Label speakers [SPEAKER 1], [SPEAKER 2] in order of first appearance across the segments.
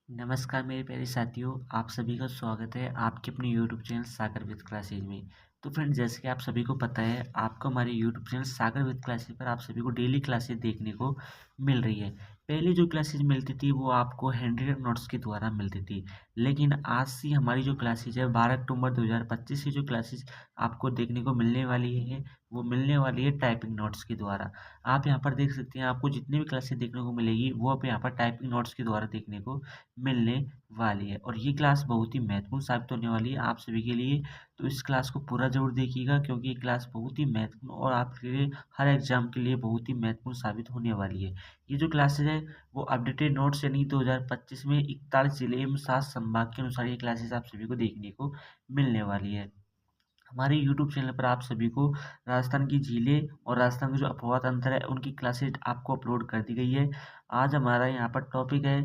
[SPEAKER 1] नमस्कार मेरे प्यारे साथियों, आप सभी का स्वागत है आपके अपने YouTube channel Sagar with classes में। तो फ्रेंड्स, जैसे कि आप सभी को पता है, आपको हमारे YouTube channel Sagar with classes पर आप सभी को डेली क्लासेज देखने को मिल रही है। पहले जो क्लासेज मिलती थी वो आपको हैंडरिटन नोट्स के द्वारा मिलती थी, लेकिन आज से हमारी जो क्लासेज है 12 अक्टूबर 2025 से जो क्लासेज आपको देखने को मिलने वाली है वो मिलने वाली है टाइपिंग नोट्स के द्वारा। आप यहाँ पर देख सकते हैं, आपको जितनी भी क्लासेज देखने को मिलेगी वो आप यहाँ पर टाइपिंग नोट्स के द्वारा देखने को मिलने वाली है और ये क्लास बहुत ही महत्वपूर्ण साबित होने वाली है आप सभी के लिए। तो इस क्लास को पूरा ज़रूर देखिएगा, क्योंकि ये क्लास बहुत ही महत्वपूर्ण और आपके लिए हर एग्जाम के लिए बहुत ही महत्वपूर्ण साबित होने वाली है। ये जो क्लासेज है वो अपडेटेड नोट्स यानी 2025 में 41 जिले एवं 7 संभाग के अनुसार ये क्लासेस आप सभी को देखने को मिलने वाली है। हमारे यूट्यूब चैनल पर आप सभी को राजस्थान की झीलें और राजस्थान का जो अपवाद अंतर है उनकी क्लासेज आपको अपलोड कर दी गई है। आज हमारा यहाँ पर टॉपिक है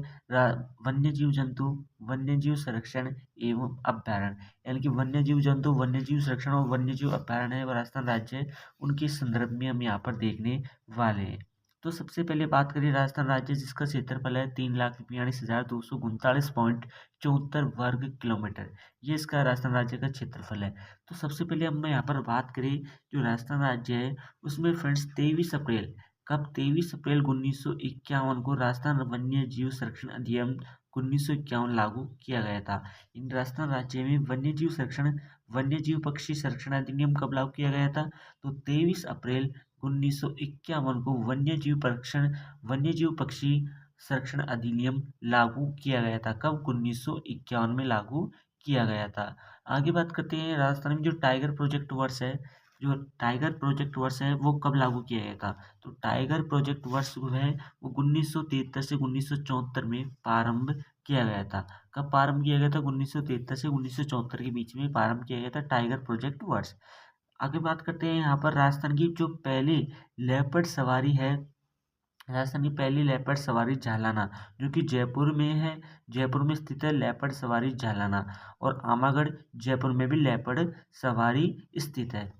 [SPEAKER 1] वन्यजीव जंतु, वन्यजीव संरक्षण एवं अभ्यारण्य, यानी कि वन्यजीव जंतु, वन्यजीव संरक्षण और वन्यजीव अभ्यारण्य है राजस्थान राज्य है, उनके संदर्भ में हम यहाँ पर देखने वाले हैं। तो सबसे पहले बात करें राजस्थान राज्य, जिसका क्षेत्रफल है 3,42,239.74 वर्ग किलोमीटर। ये इसका राजस्थान राज्य का क्षेत्रफल है। तो सबसे पहले हम यहाँ पर बात करें, जो राजस्थान राज्य है उसमें फ्रेंड्स 23 अप्रैल, कब 23 अप्रैल 1951 को राजस्थान वन्य जीव संरक्षण अधिनियम 1951 लागू किया गया था। इन राजस्थान राज्य में वन्य जीव संरक्षण, वन्य जीव पक्षी संरक्षण अधिनियम कब लागू किया गया था? तो 23 अप्रैल 1951 को वन्य जीव पक्षी संरक्षण अधिनियम लागू किया गया था। कब? 1951 में लागू किया गया था। आगे बात करते हैं, राजस्थान में जो टाइगर प्रोजेक्ट वर्ष है, जो टाइगर प्रोजेक्ट वर्ष है वो कब लागू किया गया था? तो टाइगर प्रोजेक्ट वर्ष जो है वो 1973 से 1974 में प्रारंभ किया गया था। कब प्रारंभ किया गया था? 1973 से 1974 के बीच में प्रारंभ किया गया था टाइगर प्रोजेक्ट वर्ष। आगे बात करते हैं, यहाँ पर राजस्थान की जो पहली लेपर्ड सवारी है, राजस्थान की पहली लेपर्ड सवारी झालाना, जो कि जयपुर में है, जयपुर में स्थित है लेपर्ड सवारी झालाना। और आमागढ़ जयपुर में भी लेपर्ड सवारी स्थित है।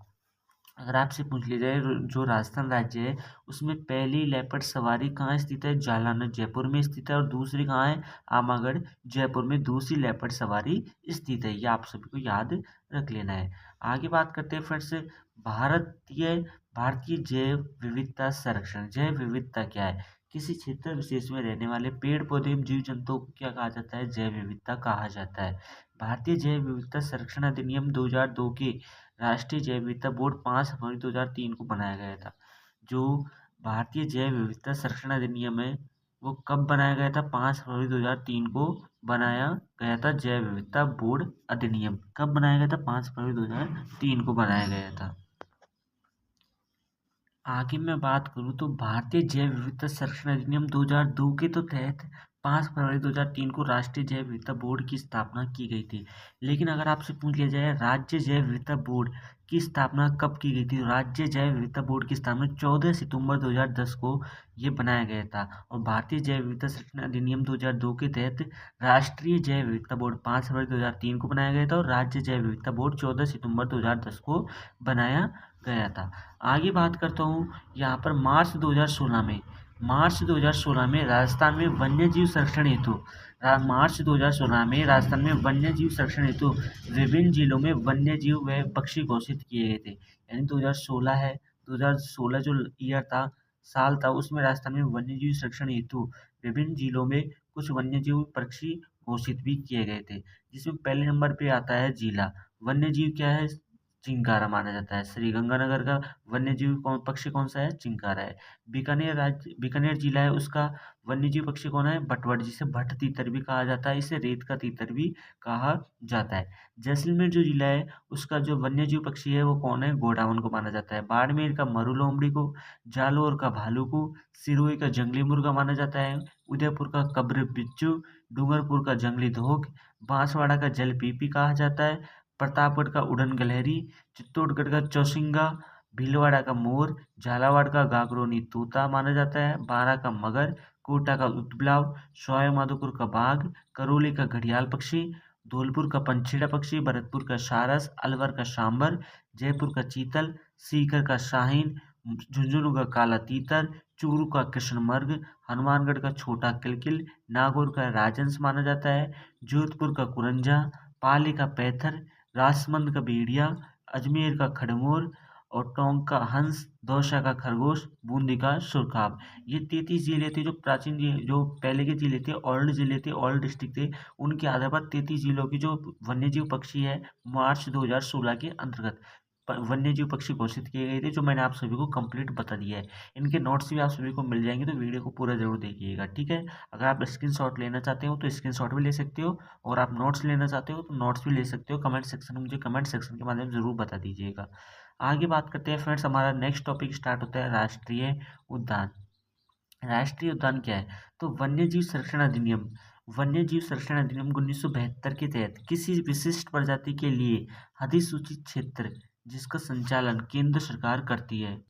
[SPEAKER 1] अगर आपसे पूछ लिया जाए जो राजस्थान राज्य है उसमें पहली लेपर्ड सवारी कहाँ स्थित है? जालना जयपुर में स्थित है। और दूसरी कहाँ है? आमागढ़ जयपुर में दूसरी लेपर्ड सवारी स्थित है। ये आप सभी को याद रख लेना है। आगे बात करते हैं फ्रेंड्स, भारतीय भारतीय जैव विविधता संरक्षण। जैव विविधता क्या है? किसी क्षेत्र विशेष में रहने वाले पेड़ पौधे एवं जीव जंतुओं को क्या कहा जाता है? जैव विविधता कहा जाता है। भारतीय जैव विविधता संरक्षण अधिनियम 2002 के राष्ट्रीय जैव विविधता बोर्ड 5 फरवरी 2003 को बनाया गया था। जो भारतीय जैव विविधता संरक्षण अधिनियम है वो कब बनाया गया था? 5 फरवरी 2003 को बनाया गया था। जैव विविधता बोर्ड अधिनियम कब बनाया गया था? 5 फरवरी 2003 को बनाया गया था। आगे मैं बात करूँ तो भारतीय जैव विविधता संरक्षण अधिनियम 2002 के तो तहत 5 फरवरी 2003 को राष्ट्रीय जैव विविधता बोर्ड की स्थापना की गई थी। लेकिन अगर आपसे पूछ लिया जाए राज्य जैव विविधता बोर्ड की स्थापना कब की गई थी? तो राज्य जैव विविधता बोर्ड की स्थापना 14 सितंबर 2010 को ये बनाया गया था। और भारतीय जैव विविधता संरक्षण अधिनियम 2002 के तहत राष्ट्रीय जैव विविधता बोर्ड 5 फरवरी 2003 को बनाया गया था और राज्य जैव विविधता बोर्ड 14 सितंबर 2010 को बनाया गया था। आगे बात करता हूँ, यहाँ पर मार्च 2016 में राजस्थान में वन्यजीव संरक्षण हेतु मार्च 2016 में राजस्थान में वन्यजीव संरक्षण हेतु विभिन्न जिलों में वन्यजीव व पक्षी घोषित किए गए थे। यानी 2016 है, 2016 जो ईयर था, साल था, उसमें राजस्थान में वन्यजीव संरक्षण हेतु विभिन्न जिलों में कुछ वन्यजीव पक्षी घोषित भी किए गए थे। जिसमें पहले नंबर पे आता है जिला। वन्यजीव क्या है? चिंकारा माना जाता है। श्रीगंगानगर का वन्यजीव पक्षी कौन सा है? चिंकारा है। बीकानेर जिला है, उसका वन्यजीव पक्षी कौन है? भटवट, जिसे भट तीतर भी कहा जाता है, इसे रेत का तीतर भी कहा जाता है। जैसलमेर जो जिला है उसका जो वन्यजीव पक्षी है वो कौन है? गोडावण को माना जाता है। बाड़मेर का मरु लोमड़ी को, जालोर का भालू को, सिरोही का जंगली मुर्गा माना जाता है, उदयपुर का कब्र बिच्छू, डूंगरपुर का जंगली धोक, बांसवाड़ा का जल पीपी कहा जाता है, प्रतापगढ़ का उड़न गिलहरी, चित्तौड़गढ़ का चौसिंगा, भीलवाड़ा का मोर, झालावाड़ का गागरोनी तोता माना जाता है, बारां का मगर, कोटा का उत्बलाव, सवाई माधोपुर का बाघ, करौली का घड़ियाल पक्षी, धौलपुर का पंछीड़ा पक्षी, भरतपुर का सारस, अलवर का सांबर, जयपुर का चीतल, सीकर का शाहीन, झुंझुनू का काला तीतर, चूरू का कृष्णमृग, हनुमानगढ़ का छोटा किलकिल, नागौर का राजहंस माना जाता है, जोधपुर का कुरंजा, पाली का पैथर, राजसमंद का भेड़िया, अजमेर का खड़मोर और टोंक का हंस, दौसा का खरगोश, बूंदी का सुरखाब। ये 33 जिले थे, जो प्राचीन जो पहले के जिले थे, ओल्ड डिस्ट्रिक्ट थे। उनके आधार पर 33 जिलों की जो वन्यजीव पक्षी है, मार्च 2016 के अंतर्गत वन्यजीव पक्षी घोषित किए गए थे, जो मैंने आप सभी को कंप्लीट बता दिया है। इनके नोट्स भी आप सभी को मिल जाएंगे, तो वीडियो को पूरा जरूर देखिएगा, ठीक है। अगर आप स्क्रीनशॉट लेना चाहते हो तो स्क्रीनशॉट भी ले सकते हो, और आप नोट्स लेना चाहते हो तो नोट्स भी ले सकते हो। कमेंट सेक्शन में मुझे कमेंट सेक्शन के माध्यम से जरूर बता दीजिएगा। आगे बात करते हैं फ्रेंड्स, हमारा नेक्स्ट टॉपिक स्टार्ट होता है राष्ट्रीय उद्यान। राष्ट्रीय उद्यान क्या है? तो वन्यजीव संरक्षण अधिनियम, वन्यजीव संरक्षण अधिनियम 1972 के तहत किसी विशिष्ट प्रजाति के लिए अधिसूचित क्षेत्र जिसका संचालन केंद्र सरकार करती है।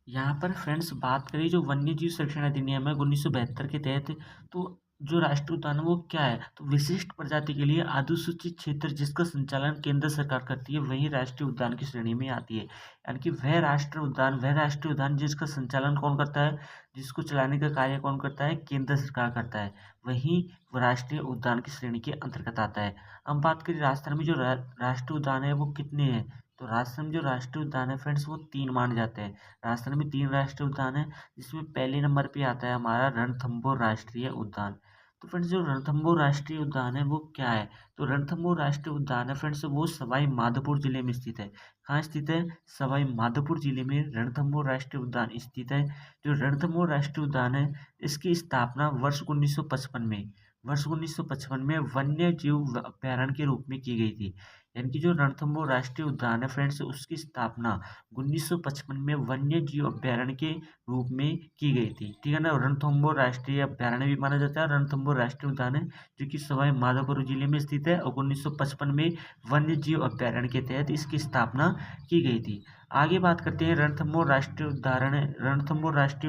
[SPEAKER 1] यहाँ पर फ्रेंड्स बात करें जो वन्यजीव संरक्षण अधिनियम है 1972 के तहत, तो जो राष्ट्रीय उद्यान है वो क्या है? तो विशिष्ट प्रजाति के लिए अधिसूचित क्षेत्र जिसका संचालन केंद्र सरकार करती है, वही राष्ट्रीय उद्यान की श्रेणी में आती है। यानी कि वह राष्ट्रीय उद्यान जिसका संचालन कौन करता है, जिसको चलाने का कार्य कौन करता है? केंद्र सरकार करता है, वही राष्ट्रीय उद्यान की श्रेणी के अंतर्गत आता है। हम बात करें राजस्थान में जो राष्ट्रीय उद्यान है वो कितने हैं? तो राजस्थान में जो राष्ट्रीय उद्यान है फ्रेंड्स वो 3 माने जाते हैं। राजस्थान में 3 राष्ट्रीय उद्यान है, जिसमें पहले नंबर पे आता है हमारा रणथंभौर राष्ट्रीय उद्यान। तो फ्रेंड्स जो रणथंभौर राष्ट्रीय उद्यान है वो क्या है? तो रणथंभौर राष्ट्रीय उद्यान है फ्रेंड्स वो सवाई माधोपुर जिले में स्थित है। कहाँ स्थित है? सवाई माधोपुर जिले में रणथंभौर राष्ट्रीय उद्यान स्थित है। जो रणथंभौर राष्ट्रीय उद्यान है, इसकी स्थापना वर्ष 1955 में वन्य जीव अभ्यारण्य के रूप में की गई थी। यानी कि जो रणथंभौर राष्ट्रीय उद्यान है फ्रेंड्स, उसकी स्थापना 1955 में वन्य जीव अभ्यारण्य के रूप में की गई थी, ठीक है ना। रणथंभौर राष्ट्रीय अभ्यारण्य भी माना जाता है, रणथंभौर राष्ट्रीय उद्यान है जो कि सवाई माधोपुर जिले में स्थित है, और 1955 में वन्य जीव अभ्यारण्य के तहत इसकी स्थापना की गई थी। आगे बात करते हैं रणथंभौर राष्ट्रीय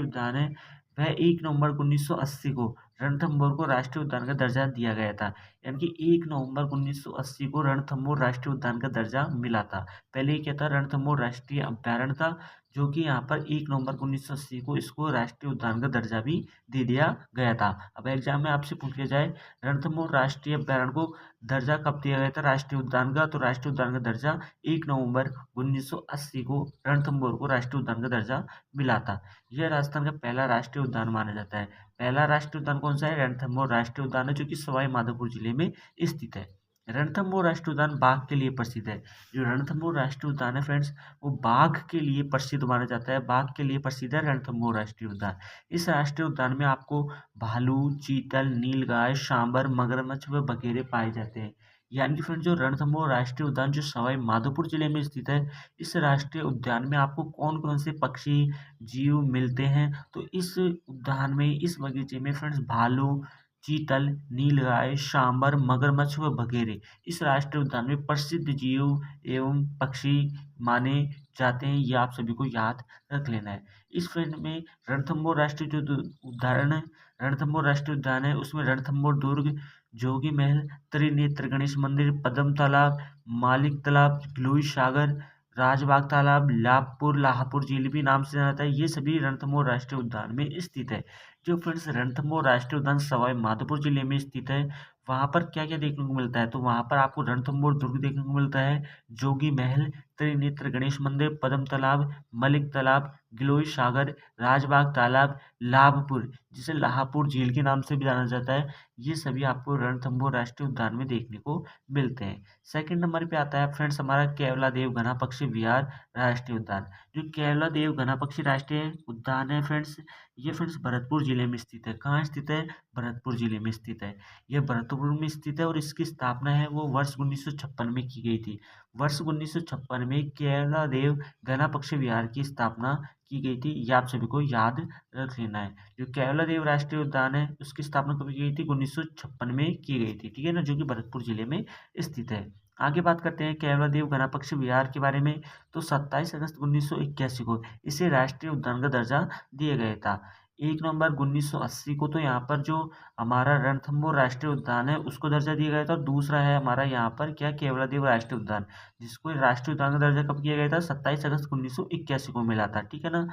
[SPEAKER 1] उद्यान है वह 1 नवंबर 1980 को रणथंभौर को राष्ट्रीय उद्यान का दर्जा दिया गया था। यानी कि 1 नवंबर 1980 को रणथंभौर राष्ट्रीय उद्यान का दर्जा मिला था। पहले ये क्या था? रणथंभौर राष्ट्रीय अभ्यारण्य था, जो कि यहाँ पर 1 नवंबर 1980 को इसको राष्ट्रीय उद्यान का दर्जा भी दे दिया गया था। अब एग्जाम में आपसे पूछ लिया जाए रणथंभौर राष्ट्रीय अभ्यारण्य को दर्जा कब दिया गया था राष्ट्रीय उद्यान का, तो राष्ट्रीय उद्यान का दर्जा 1 नवंबर 1980 को रणथंभौर को राष्ट्रीय उद्यान का दर्जा मिला था। यह राजस्थान का पहला राष्ट्रीय उद्यान माना जाता है। पहला राष्ट्रीय उद्यान कौन सा है? रणथंभौर राष्ट्रीय उद्यान है, जो कि सवाई माधोपुर जिले में स्थित है। रणथंभौर राष्ट्रीय उद्यान बाघ के लिए प्रसिद्ध है। जो रणथंभौर राष्ट्रीय उद्यान है फ्रेंड्स, वो बाघ के लिए प्रसिद्ध माना जाता है, बाघ के लिए प्रसिद्ध है रणथंभौर राष्ट्रीय उद्यान। इस राष्ट्रीय उद्यान में आपको भालू, चीतल, नीलगाय, सांबर, मगरमच्छ व बघेरे पाए जाते हैं। यानी कि फ्रेंड्स जो रणथंभौर राष्ट्रीय उद्यान जो सवाई माधोपुर जिले में स्थित है, इस राष्ट्रीय उद्यान में आपको कौन कौन से पक्षी, जीव मिलते हैं? तो इस उद्यान में, इस बगीचे में फ्रेंड्स भालू, चीतल, नीलगाय, सांबर, मगरमच्छ व बघेरे इस राष्ट्रीय उद्यान में प्रसिद्ध जीव एवं पक्षी माने जाते हैं। ये आप सभी को याद रख लेना है। इस फ्रेंड में रणथंभौर राष्ट्रीय जो उदाहरण है, रणथंभौर राष्ट्रीय उद्यान है, उसमें रणथंभौर दुर्ग, जोगी महल, त्रिनेत्र गणेश मंदिर, पद्म तालाब, मालिक तालाब, गिलोय सागर, राजबाग तालाब, लाहपुर झील भी नाम से जाना जाता है, ये सभी रणथंभौर राष्ट्रीय उद्यान में स्थित है। जो फ्रेंड्स रणथंभौर राष्ट्रीय उद्यान सवाई माधोपुर जिले में स्थित है, वहाँ पर क्या क्या देखने को मिलता है? तो वहाँ पर आपको रणथंभौर दुर्ग देखने को मिलता है, जोगी महल, त्रिनेत्र गणेश मंदिर, पद्म तालाब, मलिक तालाब, गिलोय सागर, राजबाग तालाब, लाभपुर जिसे लाहपुर झील के नाम से भी जाना जाता है, ये सभी आपको रणथंभौर राष्ट्रीय उद्यान में देखने को मिलते हैं। सेकंड नंबर पे आता है फ्रेंड्स हमारा केवलादेव घना पक्षी विहार राष्ट्रीय उद्यान। जो केवलादेव घना पक्षी राष्ट्रीय उद्यान है फ्रेंड्स, ये फ्रेंड्स भरतपुर जिले में स्थित है। कहाँ स्थित है? भरतपुर जिले में स्थित है। यह भरतपुर में स्थित है, और इसकी स्थापना है वो वर्ष 1956 में की गई थी। वर्ष 1956 में केवलादेव घना पक्षी विहार की स्थापना की गई थी, ये आप सभी को याद रख लेना है। जो केवलादेव राष्ट्रीय उद्यान है उसकी स्थापना कब की गई थी? 1956 में की गई थी, ठीक है ना, जो कि भरतपुर जिले में स्थित है। आगे बात करते हैं केवलादेव घना पक्षी विहार के बारे में। तो 27 अगस्त 1981 को इसे राष्ट्रीय उद्यान का दर्जा दिया गया था। 1 नवंबर 1980 को तो यहाँ पर जो हमारा रणथंभौर राष्ट्रीय उद्यान है उसको दर्जा दिया गया था, और दूसरा है हमारा यहाँ पर क्या केवलादेव राष्ट्रीय उद्यान, जिसको राष्ट्रीय उद्यान का दर्जा कब किया गया था, 27 अगस्त 1981 को मिला था, ठीक है ना।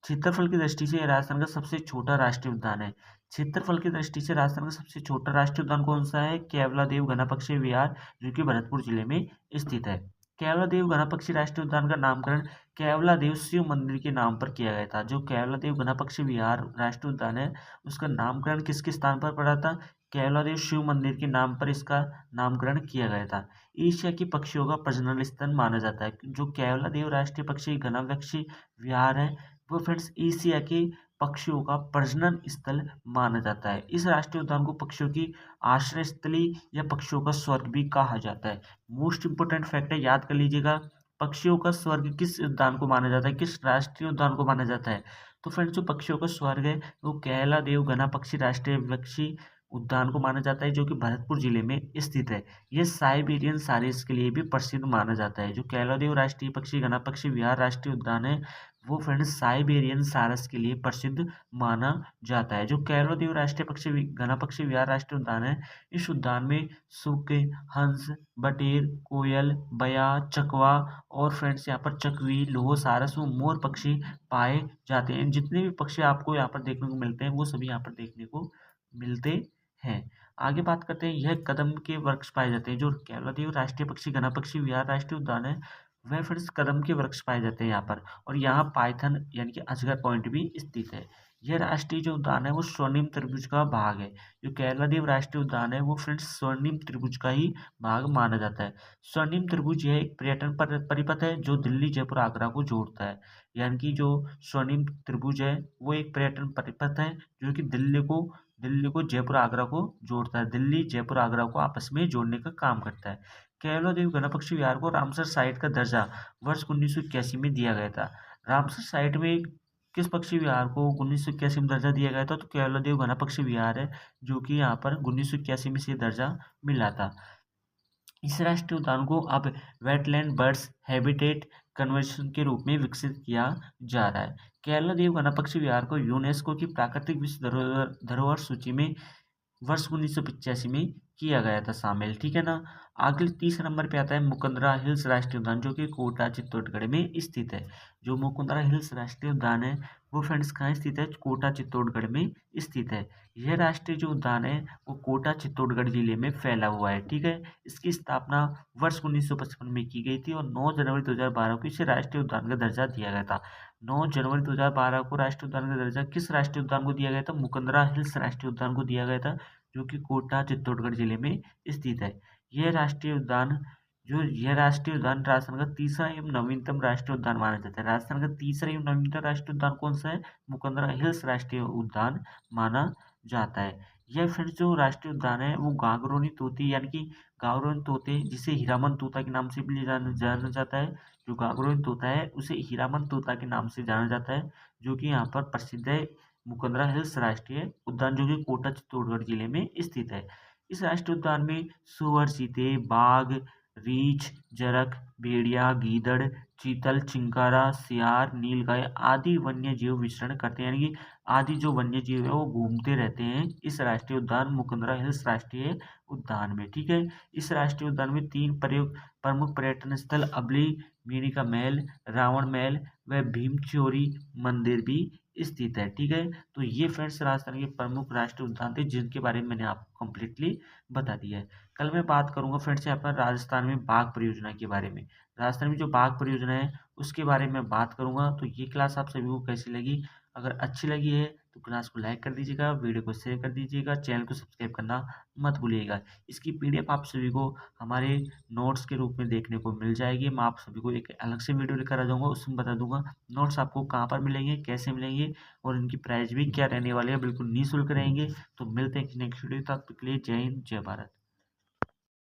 [SPEAKER 1] क्षेत्रफल की दृष्टि से ये राजस्थान का सबसे छोटा राष्ट्रीय उद्यान है। क्षेत्रफल की दृष्टि से राजस्थान का सबसे छोटा राष्ट्रीय उद्यान कौन सा है, केवलादेव घना पक्षी विहार, जो कि भरतपुर जिले में स्थित है। केवलादेव घना पक्षी राष्ट्रीय उद्यान का नामकरण केवलादेव शिव मंदिर के नाम पर किया गया था। जो केवलादेव घना पक्षी विहार राष्ट्रीय उद्यान है उसका नामकरण किसके स्थान पर पड़ा था, केवलादेव शिव मंदिर के नाम पर इसका नामकरण किया गया था। एशिया के पक्षियों का प्रजनन स्थल माना जाता है। जो केवलादेव राष्ट्रीय पक्षी घना पक्षी विहार है वो फ्रेंड्स एशिया के पक्षियों का प्रजनन स्थल माना जाता है। इस राष्ट्रीय उद्यान को पक्षियों की आश्रय स्थली या पक्षियों का स्वर्ग भी कहा जाता है। मोस्ट इंपोर्टेंट फैक्ट है, याद कर लीजिएगा, पक्षियों का स्वर्ग किस उद्यान को माना जाता है, किस राष्ट्रीय उद्यान को माना जाता है। तो फ्रेंड्स जो पक्षियों का स्वर्ग है वो केवलादेव घना पक्षी राष्ट्रीय पक्षी उद्यान को माना जाता है, जो कि भरतपुर जिले में स्थित है। यह साइबेरियन सारिस के लिए भी प्रसिद्ध माना जाता है। जो केवलादेव राष्ट्रीय पक्षी घना पक्षी विहार राष्ट्रीय उद्यान है वो फ्रेंड्स साइबेरियन सारस के लिए प्रसिद्ध माना जाता है। जो केवलादेव राष्ट्रीय पक्षी घना पक्षी विहार राष्ट्रीय उद्यान है, इस उद्यान में सुक, हंस, बटेर, कोयल, बया, चकवा और फ्रेंड्स यहाँ पर चकवी, लोहो, सारस व मोर पक्षी पाए जाते हैं। जितने भी पक्षी आपको यहाँ पर देखने को मिलते हैं वो सभी यहाँ पर देखने को मिलते हैं। आगे बात करते हैं, यह कदम के वृक्ष पाए जाते हैं। जो केवलादेव राष्ट्रीय पक्षी घना पक्षी विहार राष्ट्रीय उद्यान है वह फ्रेंड्स कदम के वृक्ष पाए जाते हैं यहाँ पर, और यहाँ पाइथन यानी कि अजगर पॉइंट भी स्थित है। यह राष्ट्रीय जो उद्यान है वो स्वर्णिम त्रिभुज का भाग है। जो केवलादेव राष्ट्रीय उद्यान है वो फ्रेंड्स स्वर्णिम त्रिभुज का ही भाग माना जाता है। स्वर्णिम त्रिभुज यह एक पर्यटन परिपथ है जो दिल्ली, जयपुर, आगरा को जोड़ता है। यानी कि जो स्वर्णिम त्रिभुज है वो एक पर्यटन परिपथ है जो कि दिल्ली को जयपुर, आगरा को जोड़ता है। दिल्ली, जयपुर, आगरा को आपस में जोड़ने का काम करता है। केवलादेव घना पक्षी विहार को रामसर साइट का दर्जा वर्ष 1981 में दिया गया था। रामसर साइट में किस पक्षी विहार को 1981 में दर्जा दिया गया था, तो केवलादेव घना पक्षी विहार है, जो कि यहाँ पर 1981 में से दर्जा मिला था। इस राष्ट्रीय उद्यान को अब वेटलैंड बर्ड्स हैबिटेट कन्वर्सेशन के रूप में विकसित किया जा रहा है। केवलादेव घना पक्षी विहार को यूनेस्को की प्राकृतिक विश्व धरोहर सूची में वर्ष 1985 में किया गया था शामिल, ठीक है ना। अगले तीसरे नंबर पे आता है मुकुंदरा हिल्स राष्ट्रीय उद्यान, जो कि कोटा चित्तौड़गढ़ में स्थित है। जो मुकुंदरा हिल्स राष्ट्रीय उद्यान है वो फ्रेंड्स कहाँ स्थित है, कोटा चित्तौड़गढ़ में स्थित है। यह राष्ट्रीय जो उद्यान है वो कोटा चित्तौड़गढ़ जिले में फैला हुआ है, ठीक है। इसकी स्थापना वर्ष 1955 में की गई थी और 9 जनवरी 2012 को इसे राष्ट्रीय उद्यान का दर्जा दिया गया था। 9 जनवरी 2012 को राष्ट्रीय उद्यान का दर्जा किस राष्ट्रीय उद्यान को दिया गया था, मुकुंदरा हिल्स राष्ट्रीय उद्यान को दिया गया था, जो कि कोटा चित्तौड़गढ़ जिले में स्थित है। यह राष्ट्रीय उद्यान राजस्थान का तीसरा एवं नवीनतम राष्ट्रीय उद्यान माना जाता है। राजस्थान का तीसरा एवं नवीनतम राष्ट्रीय उद्यान कौन सा है, मुकुंदरा हिल्स राष्ट्रीय उद्यान माना जाता है। यह फिर जो राष्ट्रीय उद्यान है वो गागरोनी तोते यानी कि गागरोनी तोते, जिसे हीरामन तोता के नाम से भी जाना जाता है। जो गागरोनी तोता है उसे हीरामन तोता के नाम से जाना जाता है, जो कि यहाँ पर प्रसिद्ध है। मुकुंदरा हिल्स राष्ट्रीय उद्यान, जो कि कोटा चित्तौड़गढ़ जिले में स्थित है। इस राष्ट्रीय उद्यान में सुअर, चीते, बाघ, रीछ, जरख, भेड़िया, गीदड़, चीतल, चिंकारा, सियार, नीलगाय आदि वन्य जीव विचरण करते हैं। यानी कि आदि जो वन्य जीव है वो घूमते रहते हैं इस राष्ट्रीय उद्यान मुकुंदरा हिल्स राष्ट्रीय उद्यान में, ठीक है। इस राष्ट्रीय उद्यान में 3 प्रमुख पर्यटन स्थल अबली मिनी का महल, रावण महल व भीमचोरी मंदिर भी स्थित है, ठीक है। तो ये फ्रेंड्स राजस्थान के प्रमुख राष्ट्रीय उद्यान थे जिनके बारे में मैंने आपको कंप्लीटली बता दिया है। कल मैं बात करूंगा फ्रेंड्स यहाँ पर राजस्थान में बाघ परियोजना के बारे में। राजस्थान में जो बाघ परियोजना है उसके बारे में बात करूंगा। तो ये क्लास आप सभी को कैसी लगी, अगर अच्छी लगी है तो क्लास को लाइक कर दीजिएगा, वीडियो को शेयर कर दीजिएगा, चैनल को सब्सक्राइब करना मत भूलिएगा। इसकी पीडीएफ आप सभी को हमारे नोट्स के रूप में देखने को मिल जाएगी। मैं आप सभी को एक अलग से वीडियो लेकर आ जाऊंगा, उसमें बता दूंगा नोट्स आपको कहाँ पर मिलेंगे, कैसे मिलेंगे और इनकी प्राइस भी क्या रहने वाली है, बिल्कुल निःशुल्क रहेंगे। तो मिलते हैं नेक्स्ट वीडियो, तब तक के लिए जय हिंद, जय भारत।